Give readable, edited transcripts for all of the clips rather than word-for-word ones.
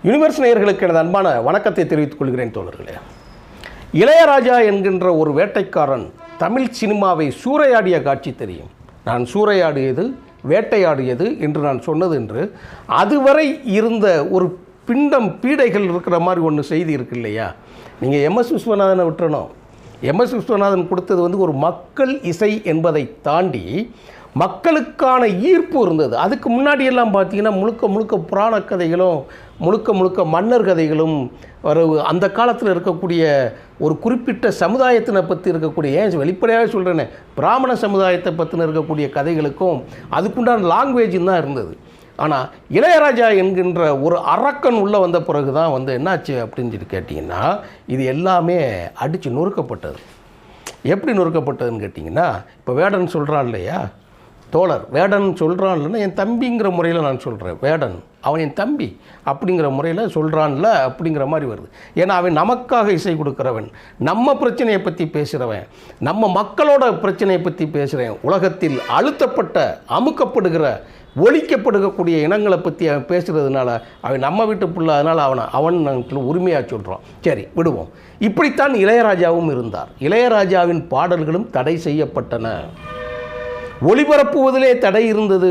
Universe நேயர்களுக்கு எனது அன்பான வணக்கத்தை தெரிவித்துக் கொள்கிறேன் தோழர்களே. இளையராஜா என்கின்ற ஒரு வேட்டைக்காரன் தமிழ் சினிமாவை சூறையாடிய காட்சி தெரியும். நான் சூறையாடியது வேட்டையாடியது என்று நான் சொன்னது என்று அதுவரை இருந்த ஒரு பிண்டம் பீடைகள் இருக்கிற மாதிரி ஒன்று செய்தி இருக்கு இல்லையா? நீங்கள் எம்எஸ் விஸ்வநாதனை விட்டுறணும். எம்எஸ் விஸ்வநாதன் கொடுத்தது ஒரு மக்கள் இசை என்பதை தாண்டி மக்களுக்கான ஈர்ப்பு இருந்தது. அதுக்கு முன்னாடியெல்லாம் பார்த்தீங்கன்னா முழுக்க புராண கதைகளும் முழுக்க மன்னர் கதைகளும் அந்த காலத்தில் இருக்கக்கூடிய ஒரு குறிப்பிட்ட சமுதாயத்தினை பற்றி இருக்கக்கூடிய, ஏன் வெளிப்படையாக சொல்கிறேனே, பிராமண சமுதாயத்தை பற்றின இருக்கக்கூடிய கதைகளுக்கும் அதுக்குண்டான லாங்குவேஜும் தான் இருந்தது. ஆனால் இளையராஜா என்கின்ற ஒரு அரக்கன் உள்ளே வந்த பிறகு தான் என்னாச்சு அப்படின்னு சொல்லி கேட்டிங்கன்னா, இது எல்லாமே அடித்து நொறுக்கப்பட்டது. எப்படி நொறுக்கப்பட்டதுன்னு கேட்டிங்கன்னா, இப்போ வேடன் சொல்கிறான் இல்லையா, தோழர் வேடன் சொல்கிறான் இல்லைன்னா என் தம்பிங்கிற முறையில் நான் சொல்கிறேன். வேடன் அவன் என் தம்பி அப்படிங்கிற முறையில் சொல்கிறான்ல அப்படிங்கிற மாதிரி வருது. ஏன்னா அவன் நமக்காக இசை கொடுக்குறவன், நம்ம பிரச்சனையை பற்றி பேசுகிறவன், நம்ம மக்களோட பிரச்சனையை பற்றி பேசுகிறேன். உலகத்தில் அழுத்தப்பட்ட அமுக்கப்படுகிற ஒழிக்கப்படுகக்கூடிய இனங்களை பற்றி அவன் பேசுகிறதுனால அவன் நம்ம வீட்டு பிள்ளை, அதனால் அவன் உரிமையாக சொல்கிறான். சரி விடுவோம். இப்படித்தான் இளையராஜாவும் இருந்தார். இளையராஜாவின் பாடல்களும் தடை செய்யப்பட்டன. ஒளிபரப்புவதிலே தடை இருந்தது.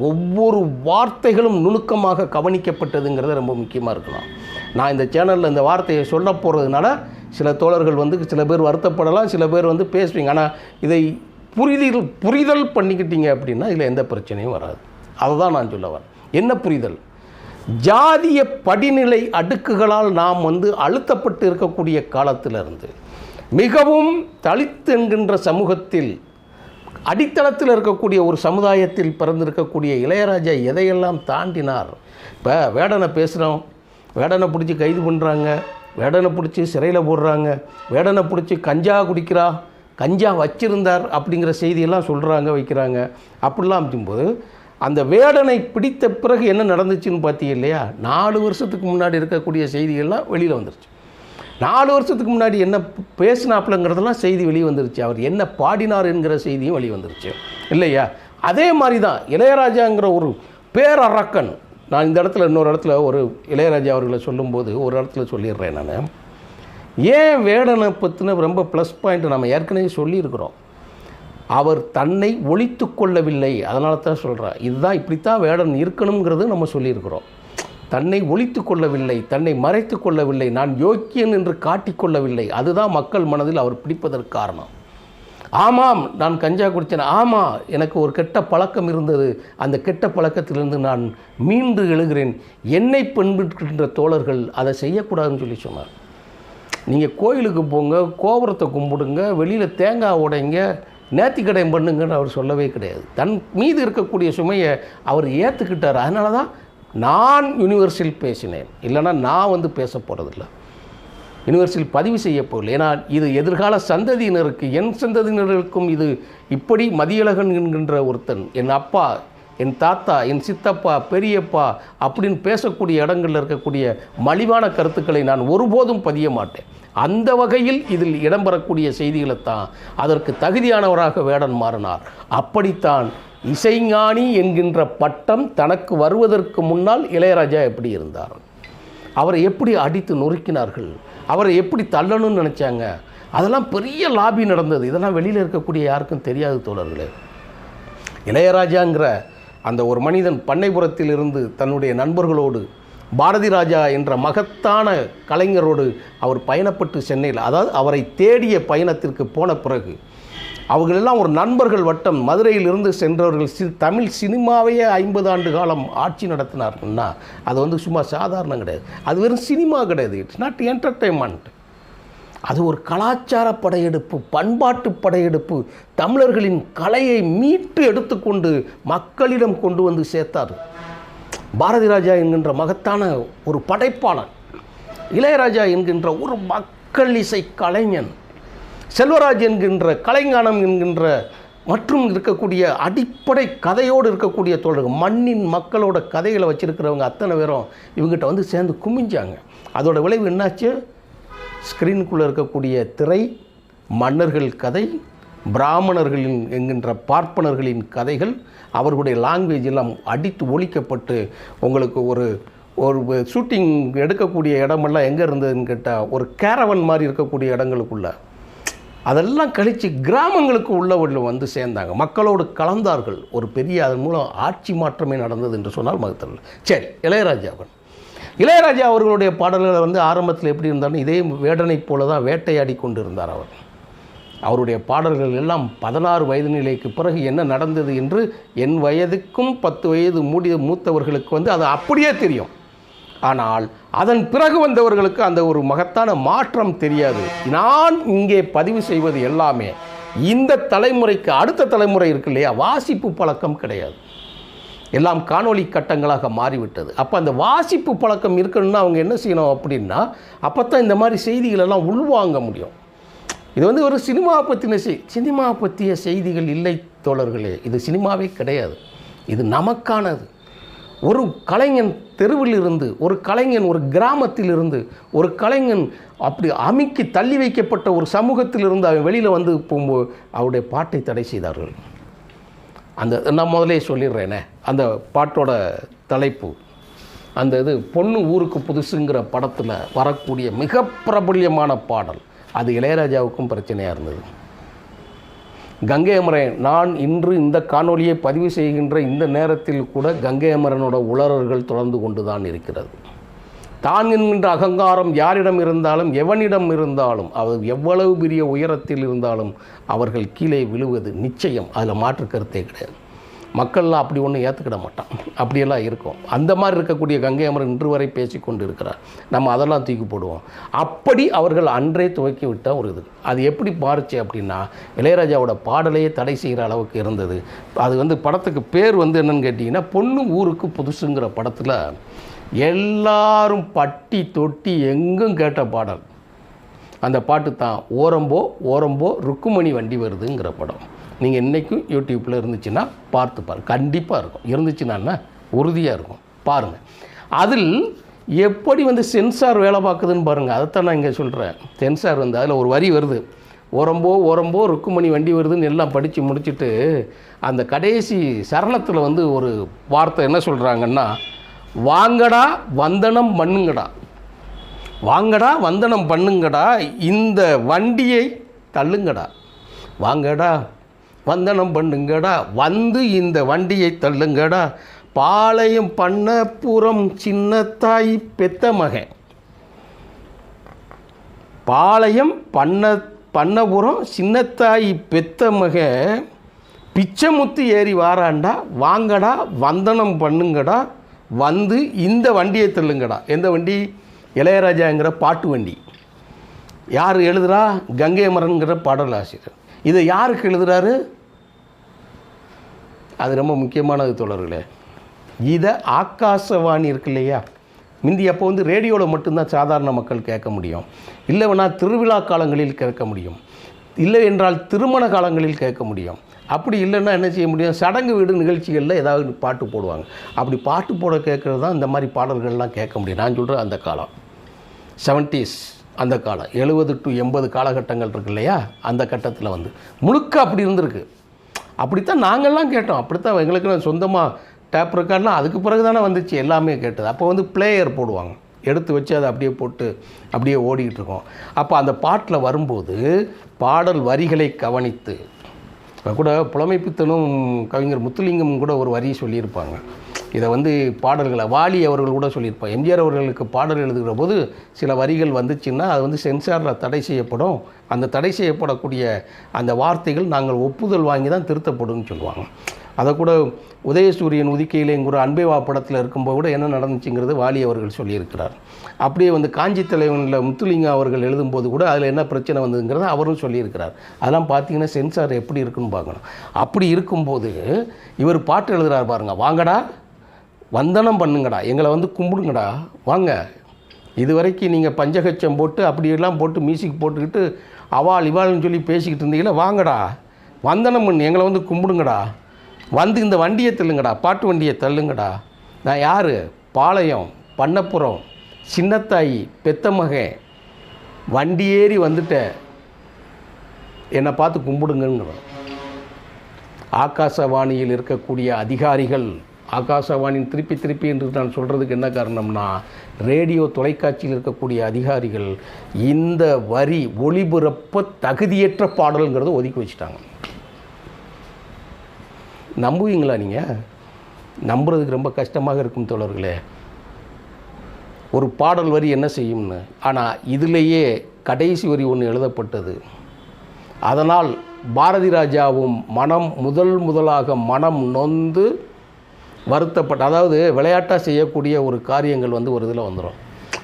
ஒவ்வொரு வார்த்தைகளும் நுணுக்கமாக கவனிக்கப்பட்டதுங்கிறது ரொம்ப முக்கியமாக இருக்கலாம். நான் இந்த சேனலில் இந்த வார்த்தையை சொல்ல போகிறதுனால சில தோழர்கள் சில பேர் வருத்தப்படலாம், சில பேர் பேசுவீங்க. ஆனால் இதை புரிதல் பண்ணிக்கிட்டீங்க அப்படின்னா இதில் எந்த பிரச்சனையும் வராது. அதை தான் நான் சொல்ல வரேன். என்ன புரிதல்? ஜாதிய படிநிலை அடுக்குகளால் நாம் அழுத்தப்பட்டு இருக்கக்கூடிய காலத்திலிருந்து மிகவும் தலித் என்கின்ற சமூகத்தில் அடித்தளத்தில் இருக்கக்கூடிய ஒரு சமுதாயத்தில் பிறந்திருக்கக்கூடிய இளையராஜா எதையெல்லாம் தாண்டினார். இப்போ வேடனை பேசுகிறோம், வேடனை பிடிச்சி கைது பண்ணுறாங்க, வேடனை பிடிச்சி சிறையில் போடுறாங்க, வேடனை பிடிச்சி கஞ்சா குடிக்கிறா, கஞ்சா வச்சிருந்தார் அப்படிங்கிற செய்தியெல்லாம் சொல்கிறாங்க, வைக்கிறாங்க. அப்படிலாம் இருக்கும்போது அந்த வேடனை பிடித்த பிறகு என்ன நடந்துச்சுன்னு பார்த்தீங்க இல்லையா? 4 வருஷத்துக்கு முன்னாடி இருக்கக்கூடிய செய்திகள்லாம் வெளியில் வந்துருச்சு. 4 வருஷத்துக்கு முன்னாடி என்ன பேசினாப்புலங்கிறதெல்லாம் செய்தி வெளியே வந்துருச்சு. அவர் என்ன பாடினார் என்கிற செய்தியும் வெளியே வந்துருச்சு இல்லையா? அதே மாதிரி தான் இளையராஜாங்கிற ஒரு பேரரக்கன். நான் இந்த இடத்துல இன்னொரு இடத்துல ஒரு இளையராஜா அவர்களை சொல்லும்போது ஒரு இடத்துல சொல்லிடுறேன். நான் ஏன் வேடனை பற்றின ரொம்ப ப்ளஸ் பாயிண்ட் நம்ம ஏற்கனவே சொல்லியிருக்கிறோம். அவர் தன்னை ஒழித்து கொள்ளவில்லை, அதனால தான் சொல்கிறேன். இதுதான் இப்படித்தான் வேடன் இருக்கணுங்கிறது நம்ம சொல்லியிருக்கிறோம். தன்னை ஒழித்து கொள்ளவில்லை, தன்னை மறைத்து கொள்ளவில்லை, நான் யோக்கியன் என்று காட்டிக்கொள்ளவில்லை. அதுதான் மக்கள் மனதில் அவர் பிடிப்பதற்கு காரணம். ஆமாம் நான் கஞ்சா குடித்தேன், ஆமாம் எனக்கு ஒரு கெட்ட பழக்கம் இருந்தது, அந்த கெட்ட பழக்கத்திலிருந்து நான் மீண்டு எழுகிறேன். என்னை பின்பற்றுகின்ற தோழர்கள் அதை செய்யக்கூடாதுன்னு சொல்லி சொன்னார். நீங்கள் கோயிலுக்கு போங்க, கோபுரத்தை கும்பிடுங்க, வெளியில் தேங்காய் உடைங்க, நேர்த்திக்கடன் பண்ணுங்கன்னு அவர் சொல்லவே கிடையாது. தன் மீது இருக்கக்கூடிய சுமையை அவர் ஏற்றுக்கிட்டார். அதனால தான் நான் யூனிவர்ஸில் பேசினேன். இல்லைனா நான் பேச போகிறதில்ல, யூனிவர்ஸில் பதிவு செய்ய போகல. ஏன்னா இது எதிர்கால சந்ததியினருக்கு, என் சந்ததியினருக்கும் இது இப்படி மதியழகன் என்கின்ற ஒருத்தன், என் அப்பா, என் தாத்தா, என் சித்தப்பா, பெரியப்பா அப்படின்னு பேசக்கூடிய இடங்களில் இருக்கக்கூடிய மலிவான கருத்துக்களை நான் ஒருபோதும் பதிய மாட்டேன். அந்த வகையில் இதில் இடம்பெறக்கூடிய செய்திகளைத்தான் அதற்கு தகுதியானவராக வேடன் மாறினார். அப்படித்தான் இசைஞானி என்கின்ற பட்டம் தனக்கு வருவதற்கு முன்னால் இளையராஜா எப்படி இருந்தார், அவரை எப்படி அடித்து நொறுக்கினார்கள், அவரை எப்படி தள்ளணும்னு நினச்சாங்க, அதெல்லாம் பெரிய லாபி நடந்தது. இதெல்லாம் வெளியில் இருக்கக்கூடிய யாருக்கும் தெரியாது தோழர்களே. இளையராஜாங்கிற அந்த ஒரு மனிதன் பண்ணைபுரத்தில் இருந்து தன்னுடைய நண்பர்களோடு பாரதி ராஜா என்ற மகத்தான கலைஞரோடு அவர் பயணப்பட்டு சென்னையில், அதாவது அவரை தேடிய பயணத்திற்கு போன பிறகு அவர்களெல்லாம் ஒரு நண்பர்கள் வட்டம், மதுரையிலிருந்து சென்றவர்கள் தமிழ் சினிமாவையே 50 ஆண்டு காலம் ஆட்சி நடத்தினார்கள்னா அது சும்மா சாதாரணம் கிடையாது. அது வெறும் சினிமா கிடையாது, இட்ஸ் நாட் என்டர்டெயின்மெண்ட். அது ஒரு கலாச்சார படையெடுப்பு, பண்பாட்டு படையெடுப்பு. தமிழர்களின் கலையை மீட்டு எடுத்துக்கொண்டு மக்களிடம் கொண்டு சேர்த்தார். பாரதி ராஜா என்கின்ற மகத்தான ஒரு படைப்பாளன், இளையராஜா என்கின்ற ஒரு மக்கள் இசை கலைஞன், செல்வராஜ் என்கின்ற கலைஞானம் என்கின்ற மற்றும் இருக்கக்கூடிய அடிப்படை கதையோடு இருக்கக்கூடிய தோழர்கள், மண்ணின் மக்களோட கதைகளை வச்சுருக்கிறவங்க அத்தனை பேரும் இவங்ககிட்ட சேர்ந்து குமிஞ்சாங்க. அதோட விளைவு என்னாச்சு? ஸ்க்ரீனுக்குள்ளே இருக்கக்கூடிய திரை, மன்னர்கள் கதை, பிராமணர்களின் என்கின்ற பார்ப்பனர்களின் கதைகள், அவர்களுடைய லாங்குவேஜ் எல்லாம் அடித்து ஒழிக்கப்பட்டு உங்களுக்கு ஒரு ஷூட்டிங் எடுக்கக்கூடிய இடமெல்லாம் எங்கே இருந்ததுன்னு கேட்டால் ஒரு கேரவன் மாதிரி இருக்கக்கூடிய இடங்களுக்குள்ள அதெல்லாம் கழித்து கிராமங்களுக்கு உள்ள வந்து சேர்ந்தாங்க, மக்களோடு கலந்தார்கள். ஒரு பெரிய அதன் மூலம் ஆட்சி மாற்றமே நடந்தது என்று சொன்னால் மகத்தல்ல. சரி, இளையராஜா அவர்களுடைய பாடல்களை வந்து ஆரம்பத்தில் எப்படி இருந்தாலும் இதே வேடனை போல தான் வேட்டையாடி கொண்டு இருந்தார் அவர். அவருடைய பாடல்கள் எல்லாம் 16 வயது நிலைக்கு பிறகு என்ன நடந்தது என்று என் வயதுக்கும் 10 வயது மூத்தவர்களுக்கு வந்து அது அப்படியே தெரியும். ஆனால் அதன் பிறகு வந்தவர்களுக்கு அந்த ஒரு மகத்தான மாற்றம் தெரியாது. நான் இங்கே பதிவு செய்வது எல்லாமே இந்த தலைமுறைக்கு அடுத்த தலைமுறை இருக்கு இல்லையா, வாசிப்பு பழக்கம் கிடையாது, எல்லாம் காணொளி கட்டங்களாக மாறிவிட்டது. அப்போ அந்த வாசிப்பு பழக்கம் இருக்கணும்னா அவங்க என்ன செய்யணும் அப்படின்னா, அப்போ தான் இந்த மாதிரி செய்திகளெல்லாம் உள்வாங்க முடியும். இது வந்து ஒரு சினிமா பற்றிய செய்திகள் இல்லை தோழர்களே, இது சினிமாவே கிடையாது, இது நமக்கானது. ஒரு கலைஞன் தெருவில் இருந்து, ஒரு கலைஞன் ஒரு கிராமத்தில் இருந்து, ஒரு கலைஞன் அப்படி அமுக்கி தள்ளி வைக்கப்பட்ட ஒரு சமூகத்தில் இருந்து அவன் வெளியில் வந்து போகும்போது அவருடைய பாட்டை தடை செய்தார்கள். நான் முதலே சொல்லிடுறேனே, அந்த பாட்டோட தலைப்பு அந்த இது பொண்ணு ஊருக்கு புதுசுங்கிற படத்தில் வரக்கூடிய மிக பிரபல்யமான பாடல். அது இளையராஜாவுக்கும் பிரச்சனையாக இருந்தது. கங்கை அமரன், நான் இன்று இந்த காணொலியை பதிவு செய்கின்ற இந்த நேரத்தில் கூட கங்கை அமரனோட உளறல்கள் தொடர்ந்து கொண்டு தான் இருக்கிறது. தான் என்கின்ற அகங்காரம் யாரிடம் இருந்தாலும் எவனிடம் இருந்தாலும் அவர் எவ்வளவு பெரிய உயரத்தில் இருந்தாலும் அவர்கள் கீழே விழுவது நிச்சயம், அதில் மாற்று கருத்தே கிடையாது. மக்கள்லாம் அப்படி ஒன்றும் ஏற்றுக்கிட மாட்டான், அப்படியெல்லாம் இருக்கும். அந்த மாதிரி இருக்கக்கூடிய கங்கை அமரன் இன்று வரை பேசி கொண்டு இருக்கிறார். நம்ம அதெல்லாம் தூக்கி போடுவோம். அப்படி அவர்கள் அன்றே துவக்கி விட்ட ஒரு இது. அது எப்படி மாறுச்சு அப்படின்னா, இளையராஜாவோட பாடலையே தடை செய்கிற அளவுக்கு இருந்தது. அது வந்து படத்துக்கு பேர் வந்து என்னன்னு கேட்டிங்கன்னா, பொண்ணு ஊருக்கு புதுசுங்கிற படத்தில் எல்லாரும் பட்டி தொட்டி எங்கும் கேட்ட பாடல் அந்த பாட்டு தான் ஓரம்போ ஓரம்போ ருக்குமணி வண்டி வருதுங்கிற படம். நீங்கள் இன்றைக்கும் யூடியூப்பில் இருந்துச்சுன்னா பார்த்து பாருங்கள், கண்டிப்பாக இருக்கும். இருந்துச்சுன்னா உறுதியாக இருக்கும், பாருங்கள். அதில் எப்படி வந்து சென்சார் வேலை பார்க்குதுன்னு பாருங்கள். அதைத்தான் நான் இங்கே சொல்கிறேன். சென்சார் வந்து அதில் ஒரு வரி வருது, ஓரம்போ ஓரம்போ ருக்குமணி வண்டி வருதுன்னு எல்லாம் படித்து முடிச்சுட்டு அந்த கடைசி சரணத்தில் வந்து ஒரு வார்த்தை என்ன சொல்கிறாங்கன்னா, வாங்கடா வந்தனம் பண்ணுங்கடா, வாங்கடா வந்தனம் பண்ணுங்கடா, இந்த வண்டியை தள்ளுங்கடா, வாங்கடா வந்தனம் பண்ணுங்கடா, வந்து இந்த வண்டியை தள்ளுங்கடா, பாளையம் பண்ணப்புறம் சின்னத்தாய் பெத்த மகன், பாளையம் பண்ணபுரம் சின்னத்தாய் பெத்த மகன் பிச்சைமுத்து ஏறி வாராண்டா, வாங்கடா வந்தனம் பண்ணுங்கடா, வந்து இந்த வண்டியை தள்ளுங்கடா. எந்த வண்டி? இளையராஜாங்கிற பாட்டு வண்டி. யார் எழுதுகிறா? கங்கை அமரன்கிற பாடலாசிரியர். இதை யாருக்கு எழுதுகிறாரு? அது ரொம்ப முக்கியமானது தோழர்களே. இதை ஆகாசவாணி இருக்கு இல்லையா, முந்தி அப்போ வந்து ரேடியோவில் மட்டும்தான் சாதாரண மக்கள் கேட்க முடியும், இல்லைன்னா திருவிழா காலங்களில் கேட்க முடியும், இல்லை என்றால் திருமண காலங்களில் கேட்க முடியும். அப்படி இல்லைன்னா என்ன செய்ய முடியும், சடங்கு வீடு நிகழ்ச்சிகளில் ஏதாவது பாட்டு போடுவாங்க. அப்படி பாட்டு போட கேட்குறது தான் இந்த மாதிரி பாடல்கள்லாம் கேட்க முடியும். நான் சொல்கிறேன் அந்த காலம் 70s, அந்த காலம் 70 to 80 காலகட்டங்கள் இருக்கு இல்லையா, அந்த கட்டத்தில் வந்து முழுக்க அப்படி இருந்திருக்கு. அப்படித்தான் நாங்கள்லாம் கேட்டோம். அப்படித்தான் எங்களுக்கு சொந்தமாக டேப் ரெக்கார்ட்லாம் அதுக்கு பிறகு தானே வந்துச்சு எல்லாமே கேட்டது. அப்போ வந்து பிளேயர் போடுவாங்க, எடுத்து வச்சு அதை அப்படியே போட்டு அப்படியே ஓடிக்கிட்டு இருக்கோம். அப்போ அந்த பாட்டில் வரும்போது பாடல் வரிகளை கவனித்து, இப்போ கூட புலமைப்பித்தனும் கவிஞர் முத்துலிங்கம் கூட ஒரு வரி சொல்லியிருப்பாங்க. இதை வந்து பாடல்களை வாலி அவர்கள் கூட சொல்லியிருப்பாங்க. எம்ஜிஆர் அவர்களுக்கு பாடல் எழுதுகிற போது சில வரிகள் வந்துச்சுன்னா அது வந்து சென்சாரில் தடை செய்யப்படும். அந்த தடை செய்யப்படக்கூடிய அந்த வார்த்தைகள் நாங்கள் ஒப்புதல் வாங்கி தான் திருத்தப்படும்னு சொல்லுவாங்க. அதை கூட உதயசூரியன் உதிக்கையிலேங்கிற அன்பே வா படத்தில் இருக்கும்போது கூட என்ன நடந்துச்சுங்கிறது வாலி அவர்கள் சொல்லியிருக்கிறார். அப்படியே வந்து காஞ்சி தலைவனில் முத்துலிங்கம் அவர்கள் எழுதும்போது கூட அதில் என்ன பிரச்சனை வந்ததுங்கிறத அவரும் சொல்லியிருக்கிறார். அதெல்லாம் பார்த்தீங்கன்னா சென்சார் எப்படி இருக்குன்னு பார்க்கணும். அப்படி இருக்கும்போது இவர் பாட்டு எழுதுகிறார் பாருங்கள், வாங்கடா வந்தனம் பண்ணுங்கடா, எங்களை வந்து கும்பிடுங்கடா, வாங்க, இது வரைக்கும் நீங்கள் பஞ்சகச்சம் போட்டு அப்படியெல்லாம் போட்டு மியூசிக் போட்டுக்கிட்டு அவாள் இவாள்னு சொல்லி பேசிக்கிட்டு இருந்தீங்களா, வாங்கடா வந்தனம் பண்ணு, எங்களை வந்து கும்பிடுங்கடா, வந்து இந்த வண்டியை தள்ளுங்கடா, பாட்டு வண்டியை தள்ளுங்கடா. நான் யார்? பாளையம் பண்ணப்புறம் சின்னத்தாயி பெத்த மகன், வண்டி ஏறி வந்துட்டேன், என்னை பார்த்து கும்பிடுங்கிறோம். ஆகாசவாணியில் இருக்கக்கூடிய அதிகாரிகள் ஆகாசவாணியின் திருப்பி திருப்பி என்று நான் சொல்கிறதுக்கு என்ன காரணம்னா, ரேடியோ தொலைக்காட்சியில் இருக்கக்கூடிய அதிகாரிகள் இந்த வரி ஒளிபரப்ப தகுதியற்ற பாடல்ங்கிறத ஒதுக்கி வச்சுட்டாங்க. நம்புவீங்களா நீங்கள்? நம்புறதுக்கு ரொம்ப கஷ்டமாக இருக்கும் தோழர்களே. ஒரு பாடல் வரி என்ன செய்யும்னு. ஆனால் இதிலேயே கடைசி வரி ஒன்று எழுதப்பட்டது. அதனால் பாரதி ராஜாவும் முதலாக மனம் நொந்து வருத்தப்பட்ட, அதாவது விளையாட்டாக செய்யக்கூடிய ஒரு காரியங்கள் ஒரு இதில் வந்துடும்.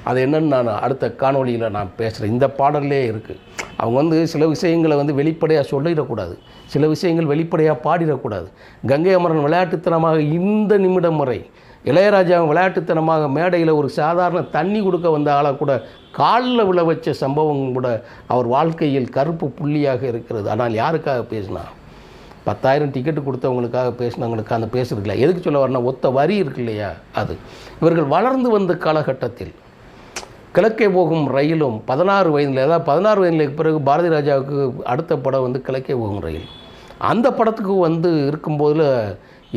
அது என்னென்னு நான் அடுத்த காணொலியில் நான் பேசுகிறேன். இந்த பாடல்லே இருக்குது. அவங்க சில விஷயங்களை வெளிப்படையாக சொல்லிடக்கூடாது, சில விஷயங்கள் வெளிப்படையாக பாடிடக்கூடாது. கங்கை அமரன் விளையாட்டுத்தனமாக இந்த நிமிடம் வரை இளையராஜாவும் விளையாட்டுத்தனமாக மேடையில் ஒரு சாதாரண தண்ணி கொடுக்க வந்த ஆளை கூட காலில் விழ வச்ச சம்பவம் கூட அவர் வாழ்க்கையில் கருப்பு புள்ளியாக இருக்கிறது. ஆனால் யாருக்காக பேசினா? 10,000 டிக்கெட்டு கொடுத்தவங்களுக்காக பேசினவங்களுக்கு அந்த பேசுறதுல எதுக்கு சொல்ல வரனா, ஒத்த வரி இருக்கு இல்லையா அது. இவர்கள் வளர்ந்து வந்த காலகட்டத்தில் கிழக்கே போகும் ரயிலும் 16 வயதில், அதாவது 16 வயதுக்கு பிறகு பாரதி ராஜாவுக்கு அடுத்த படம் கிழக்கே போகும் ரயில். அந்த படத்துக்கு இருக்கும்போதில்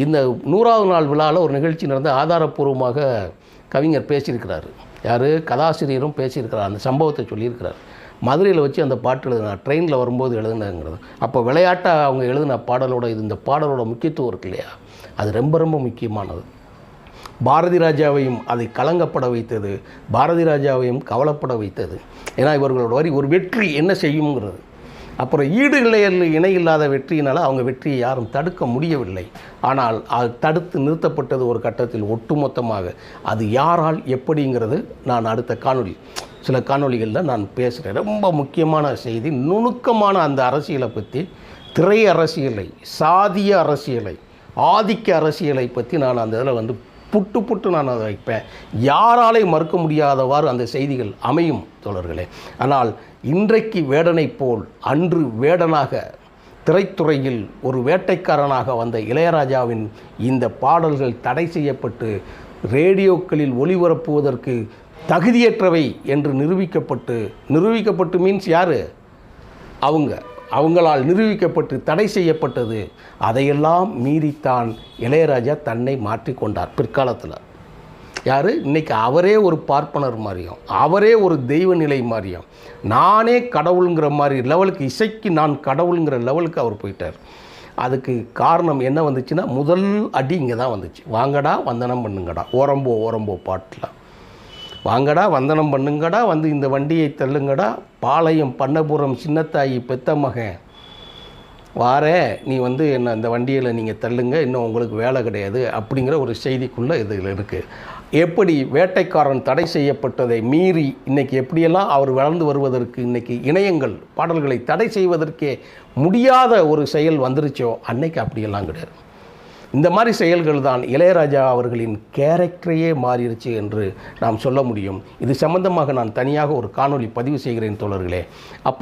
இந்த 100வது நாள் விழாவில் ஒரு நிகழ்ச்சி நடந்து ஆதாரப்பூர்வமாக கவிஞர் பேசியிருக்கிறார். யார்? கதாசிரியரும் பேசியிருக்கிறார். அந்த சம்பவத்தை சொல்லியிருக்கிறார். மதுரையில் வச்சு அந்த பாட்டு எழுதினார், ட்ரெயினில் வரும்போது எழுதுனாங்கிறது. அப்போ விளையாட்டாக அவங்க எழுதின பாடலோட இந்த பாடலோட முக்கியத்துவம் இருக்கு இல்லையா, அது ரொம்ப ரொம்ப முக்கியமானது. பாரதி ராஜாவையும் அதை கலங்கப்பட வைத்தது, பாரதி ராஜாவையும் கவலைப்பட வைத்தது. ஏன்னா இவர்களோட வரி ஒரு வெற்றி என்ன செய்யுங்கிறது. அப்புறம் இணை இல்லாத வெற்றியினால் அவங்க வெற்றியை யாரும் தடுக்க முடியவில்லை. ஆனால் அது தடுத்து நிறுத்தப்பட்டது ஒரு கட்டத்தில் ஒட்டுமொத்தமாக. அது யாரால் எப்படிங்கிறது நான் அடுத்த சில காணொளிகளில் நான் பேசுகிறேன். ரொம்ப முக்கியமான செய்தி, நுணுக்கமான அந்த அரசியலை பற்றி, திரை அரசியலை, சாதிய அரசியலை, ஆதிக்க அரசியலை பற்றி நான் அந்த இதில் புட்டு நான் அதை வைப்பேன். யாராலே மறுக்க முடியாதவாறு அந்த செய்திகள் அமையும் தோழர்களே. ஆனால் இன்றைக்கு வேடனை போல் அன்று வேடனாக திரைத்துறையில் ஒரு வேட்டைக்காரனாக வந்த இளையராஜாவின் இந்த பாடல்கள் தடை செய்யப்பட்டு ரேடியோக்களில் ஒளிபரப்புவதற்கு தகுதியற்றவை என்று நிரூபிக்கப்பட்டு மீன்ஸ் யார்? அவங்களால் நிரூபிக்கப்பட்டு தடை செய்யப்பட்டது. அதையெல்லாம் மீறித்தான் இளையராஜா தன்னை மாற்றிக்கொண்டார் பிற்காலத்தில். யார்? இன்றைக்கி அவரே ஒரு பார்ப்பனர் மாதிரியும், அவரே ஒரு தெய்வ நிலை மாதிரியும், நானே கடவுளுங்கிற மாதிரி லெவலுக்கு, இசைக்கு நான் கடவுளுங்கிற லெவலுக்கு அவர் போயிட்டார். அதுக்கு காரணம் என்ன வந்துச்சுன்னா, முதல் அடி இங்கே தான் வந்துச்சு. வாங்கடா வந்தனம் பண்ணுங்கடா, ஓரம்போ பாட்டில் வாங்கடா வந்தனம் பண்ணுங்கடா, இந்த வண்டியை தள்ளுங்கடா, பாளையம் பண்ணபுரம் சின்னத்தாயி பெத்த மகன் வாரே, நீ என்ன இந்த வண்டியில் நீங்கள் தள்ளுங்க, இன்னும் உங்களுக்கு வேலை கிடையாது அப்படிங்கிற ஒரு செய்திக்குள்ளே இதில் இருக்குது. எப்படி வேட்டைக்காரன் தடை செய்யப்பட்டதை மீறி இன்றைக்கி எப்படியெல்லாம் அவர் வளர்ந்து வருவதற்கு இன்றைக்கி இணையங்கள் பாடல்களை தடை செய்வதற்கே முடியாத ஒரு செயல் வந்துருச்சோ, அன்னைக்கு அப்படியெல்லாம் கிடையாது. இந்த மாதிரி செயல்கள் தான் இளையராஜா அவர்களின் கேரக்டரையே மாறிடுச்சு என்று நாம் சொல்ல முடியும். இது சம்பந்தமாக நான் தனியாக ஒரு காணொளி பதிவு செய்கிறேன் தோழர்களே. அப்போ